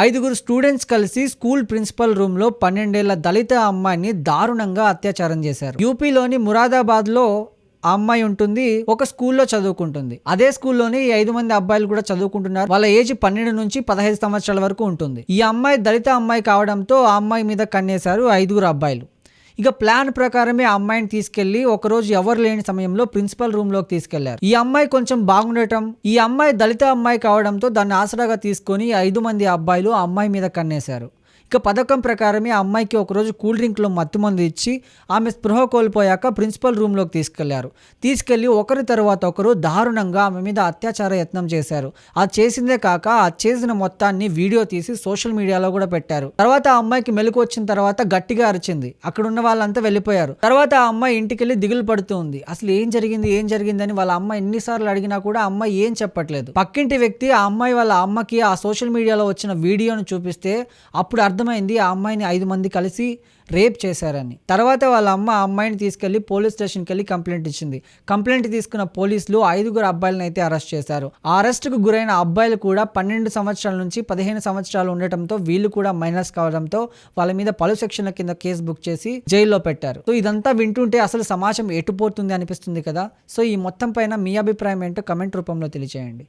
ఐదుగురు స్టూడెంట్స్ కలిసి school principal room లో 12 ఏళ్ల దళిత అమ్మాయిని దారుణంగా అత్యాచారం చేశారు. యూపీలోని మురాదాబాద్ లో ఆ అమ్మాయి ఉంటుంది. ఒక స్కూల్లో చదువుకుంటుంది. అదే స్కూల్లోనే ఈ 5 మంది అబ్బాయిలు కూడా చదువుకుంటున్నారు. వాళ్ళ ఏజ్ 12 నుంచి 15 సంవత్సరాల వరకు ఉంటుంది. ఈ అమ్మాయి దళిత అమ్మాయి కావడంతో ఆ అమ్మాయి మీద కన్నేశారు 5 అబ్బాయిలు. ఇక ప్లాన్ ప్రకారమే ఆ అమ్మాయిని తీసుకెళ్లి ఒకరోజు ఎవరు లేని సమయంలో ప్రిన్సిపల్ రూమ్ లోకి తీసుకెళ్లారు. ఈ అమ్మాయి కొంచెం బాగుండటం, ఈ అమ్మాయి దళిత అమ్మాయి కావడంతో దాన్ని ఆసరాగా తీసుకొని 5 మంది అబ్బాయిలు ఆ అమ్మాయి మీద కన్నేశారు. ఇక పథకం ప్రకారమే ఆ అమ్మాయికి ఒకరోజు కూల్ డ్రింక్లో మత్తుమందు ఇచ్చి ఆమె స్పృహ కోల్పోయాక ప్రిన్సిపల్ రూమ్లోకి తీసుకెళ్లారు. తీసుకెళ్లి ఒకరి తర్వాత ఒకరు దారుణంగా ఆమె మీద అత్యాచార యత్నం చేశారు. అది చేసిందే కాక ఆ చేసిన మొత్తాన్ని వీడియో తీసి సోషల్ మీడియాలో కూడా పెట్టారు. తర్వాత ఆ అమ్మాయికి మెలకు వచ్చిన తర్వాత గట్టిగా అరిచింది. అక్కడ ఉన్న వాళ్ళంతా వెళ్ళిపోయారు. తర్వాత ఆ అమ్మాయి ఇంటికెళ్ళి దిగులు పడుతూ ఉంది. అసలు ఏం జరిగిందని వాళ్ళ అమ్మ ఎన్నిసార్లు అడిగినా కూడా ఆ అమ్మాయి ఏం చెప్పట్లేదు. పక్కింటి వ్యక్తి ఆ అమ్మాయి వాళ్ళ అమ్మకి ఆ సోషల్ మీడియాలో వచ్చిన వీడియోను చూపిస్తే అప్పుడు అర్థమైంది ఆ అమ్మాయిని 5 మంది కలిసి రేప్ చేశారని. తర్వాత వాళ్ళ అమ్మ ఆ అమ్మాయిని తీసుకెళ్లి పోలీస్ స్టేషన్కి వెళ్ళి కంప్లైంట్ ఇచ్చింది. కంప్లైంట్ తీసుకున్న పోలీసులు 5 అబ్బాయిలను అయితే అరెస్ట్ చేశారు. ఆ అరెస్ట్కు గురైన అబ్బాయిలు కూడా 12 సంవత్సరాల నుంచి 15 సంవత్సరాలు ఉండటంతో వీళ్ళు కూడా మైనర్స్ కావడంతో వాళ్ళ మీద పలు సెక్షన్ల కింద కేసు బుక్ చేసి జైల్లో పెట్టారు. సో ఇదంతా వింటుంటే అసలు సమాజం ఎటుపోతుంది అనిపిస్తుంది కదా. సో ఈ మొత్తం పైన మీ అభిప్రాయం ఏంటో కమెంట్ రూపంలో తెలియజేయండి.